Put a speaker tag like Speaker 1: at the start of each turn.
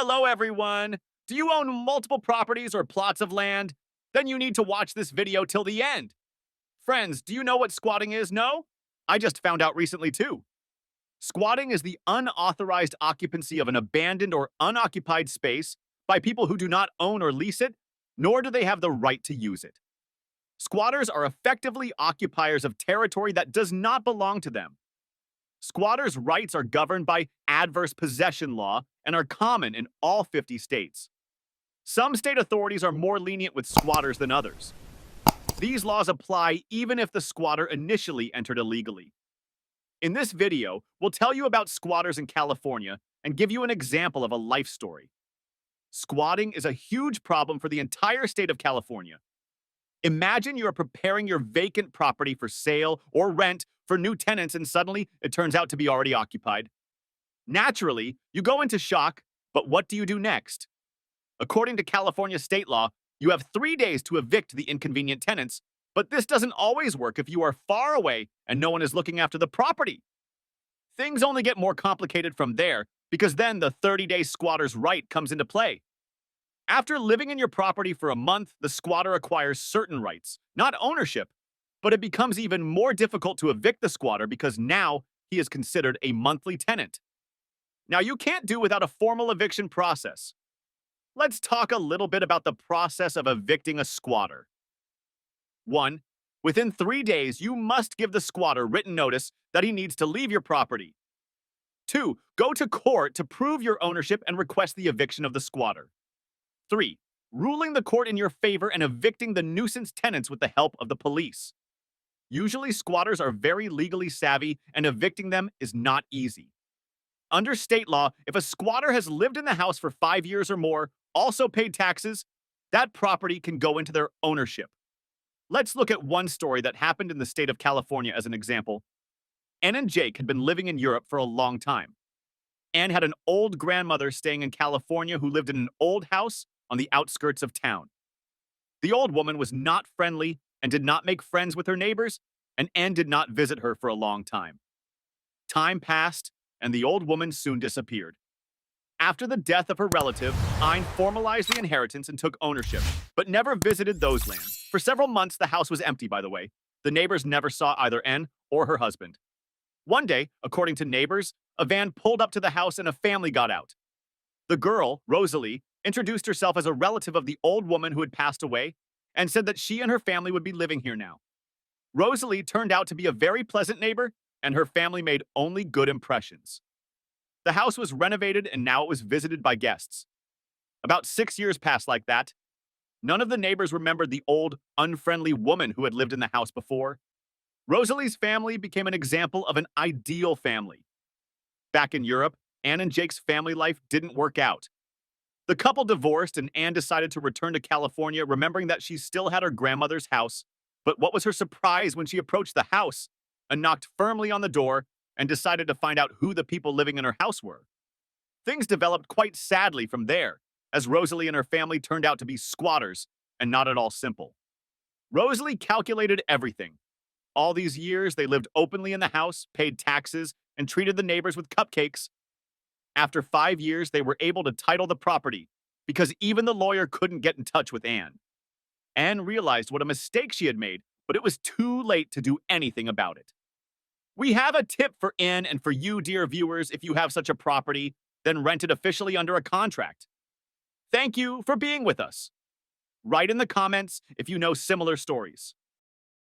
Speaker 1: Hello, everyone! Do you own multiple properties or plots of land? Then you need to watch this video till the end. Friends, do you know what squatting is? No? I just found out recently, too. Squatting is the unauthorized occupancy of an abandoned or unoccupied space by people who do not own or lease it, nor do they have the right to use it. Squatters are effectively occupiers of territory that does not belong to them. Squatters' rights are governed by adverse possession law and are common in all 50 states. Some state authorities are more lenient with squatters than others. These laws apply even if the squatter initially entered illegally. In this video, we'll tell you about squatters in California and give you an example of a life story. Squatting is a huge problem for the entire state of California. Imagine you are preparing your vacant property for sale or rent for new tenants and suddenly it turns out to be already occupied. Naturally, you go into shock, but what do you do next? According to California state law, you have 3 days to evict the inconvenient tenants, but this doesn't always work if you are far away and no one is looking after the property. Things only get more complicated from there because then the 30-day squatter's right comes into play. After living in your property for a month, the squatter acquires certain rights, not ownership, but it becomes even more difficult to evict the squatter because now he is considered a monthly tenant. Now, you can't do without a formal eviction process. Let's talk a little bit about the process of evicting a squatter. 1. Within 3 days, you must give the squatter written notice that he needs to leave your property. 2. Go to court to prove your ownership and request the eviction of the squatter. 3. Ruling the court in your favor and evicting the nuisance tenants with the help of the police. Usually, squatters are very legally savvy, and evicting them is not easy. Under state law, if a squatter has lived in the house for 5 years or more, also paid taxes, that property can go into their ownership. Let's look at one story that happened in the state of California as an example. Anne and Jake had been living in Europe for a long time. Anne had an old grandmother staying in California who lived in an old house on the outskirts of town. The old woman was not friendly and did not make friends with her neighbors, and Anne did not visit her for a long time. Time passed, and the old woman soon disappeared. After the death of her relative, Anne formalized the inheritance and took ownership, but never visited those lands. For several months, the house was empty, by the way. The neighbors never saw either Anne or her husband. One day, according to neighbors, a van pulled up to the house and a family got out. The girl, Rosalie, introduced herself as a relative of the old woman who had passed away and said that she and her family would be living here now. Rosalie turned out to be a very pleasant neighbor, and her family made only good impressions. The house was renovated and now it was visited by guests. About 6 years passed like that. None of the neighbors remembered the old, unfriendly woman who had lived in the house before. Rosalie's family became an example of an ideal family. Back in Europe, Anne and Jake's family life didn't work out. The couple divorced and Anne decided to return to California, remembering that she still had her grandmother's house. But what was her surprise when she approached the house and knocked firmly on the door and decided to find out who the people living in her house were. Things developed quite sadly from there, as Rosalie and her family turned out to be squatters and not at all simple. Rosalie calculated everything. All these years, they lived openly in the house, paid taxes, and treated the neighbors with cupcakes. After 5 years, they were able to title the property because even the lawyer couldn't get in touch with Anne. Anne realized what a mistake she had made, but it was too late to do anything about it. We have a tip for Anne and for you, dear viewers. If you have such a property, then rent it officially under a contract. Thank you for being with us. Write in the comments if you know similar stories.